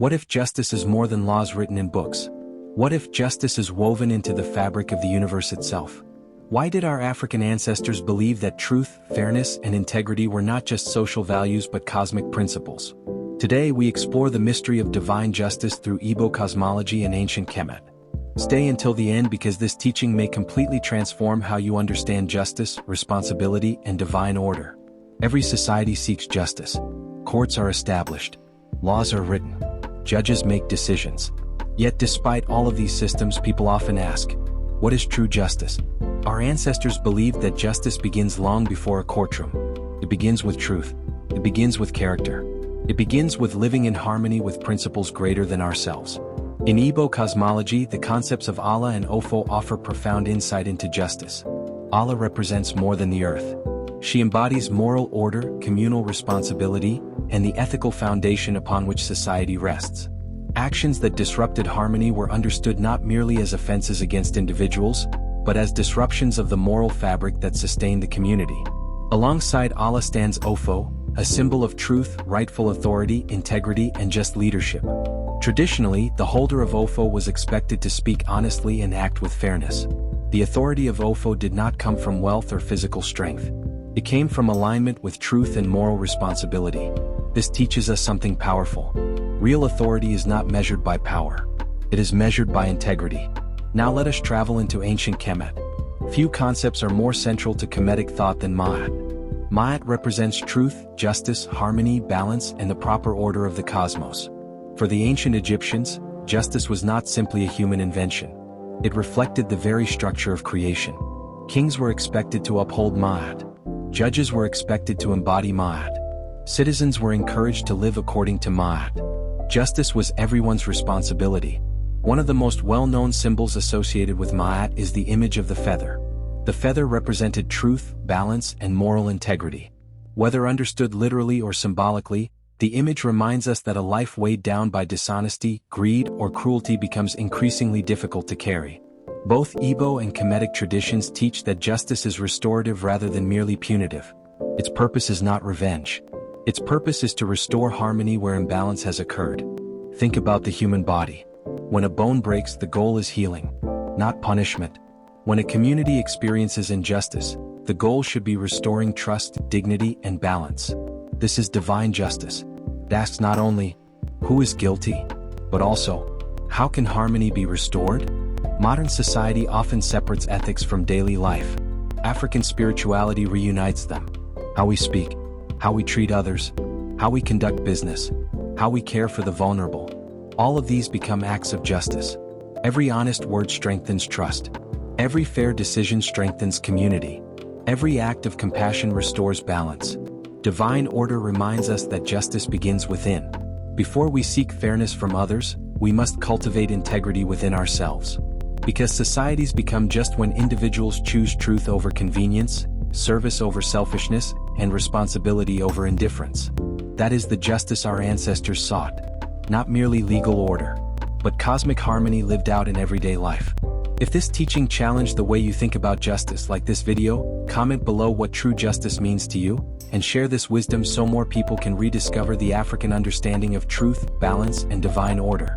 What if justice is more than laws written in books? What if justice is woven into the fabric of the universe itself? Why did our African ancestors believe that truth, fairness, and integrity were not just social values but cosmic principles? Today we explore the mystery of divine justice through Igbo cosmology and Ancient Kemet. Stay until the end because this teaching may completely transform how you understand justice, responsibility, and divine order. Every society seeks justice. Courts are established. Laws are written. Judges make decisions. Yet despite all of these systems, people often ask, what is true justice? Our ancestors believed that justice begins long before a courtroom. It begins with truth. It begins with character. It begins with living in harmony with principles greater than ourselves. In Igbo cosmology, the concepts of Allah and Ofo offer profound insight into justice. Allah represents more than the earth. She embodies moral order, communal responsibility, and the ethical foundation upon which society rests. Actions that disrupted harmony were understood not merely as offenses against individuals, but as disruptions of the moral fabric that sustained the community. Alongside Allah stands Ofo, a symbol of truth, rightful authority, integrity, and just leadership. Traditionally, the holder of Ofo was expected to speak honestly and act with fairness. The authority of Ofo did not come from wealth or physical strength. It came from alignment with truth and moral responsibility. This teaches us something powerful. Real authority is not measured by power. It is measured by integrity. Now let us travel into Ancient Kemet. Few concepts are more central to Kemetic thought than Ma'at. Ma'at represents truth, justice, harmony, balance, and the proper order of the cosmos. For the ancient Egyptians, justice was not simply a human invention. It reflected the very structure of creation. Kings were expected to uphold Ma'at. Judges were expected to embody Ma'at. Citizens were encouraged to live according to Ma'at. Justice was everyone's responsibility. One of the most well-known symbols associated with Ma'at is the image of the feather. The feather represented truth, balance, and moral integrity. Whether understood literally or symbolically, the image reminds us that a life weighed down by dishonesty, greed, or cruelty becomes increasingly difficult to carry. Both Igbo and Kemetic traditions teach that justice is restorative rather than merely punitive. Its purpose is not revenge. Its purpose is to restore harmony where imbalance has occurred. Think about the human body. When a bone breaks, the goal is healing, not punishment. When a community experiences injustice, the goal should be restoring trust, dignity, and balance. This is divine justice. It asks not only, who is guilty, but also, how can harmony be restored? Modern society often separates ethics from daily life. African spirituality reunites them. How we speak, how we treat others, how we conduct business, how we care for the vulnerable. All of these become acts of justice. Every honest word strengthens trust. Every fair decision strengthens community. Every act of compassion restores balance. Divine order reminds us that justice begins within. Before we seek fairness from others, we must cultivate integrity within ourselves. Because societies become just when individuals choose truth over convenience, service over selfishness, and responsibility over indifference. That is the justice our ancestors sought. Not merely legal order, but cosmic harmony lived out in everyday life. If this teaching challenged the way you think about justice like this video, comment below what true justice means to you, and share this wisdom so more people can rediscover the African understanding of truth, balance, and divine order.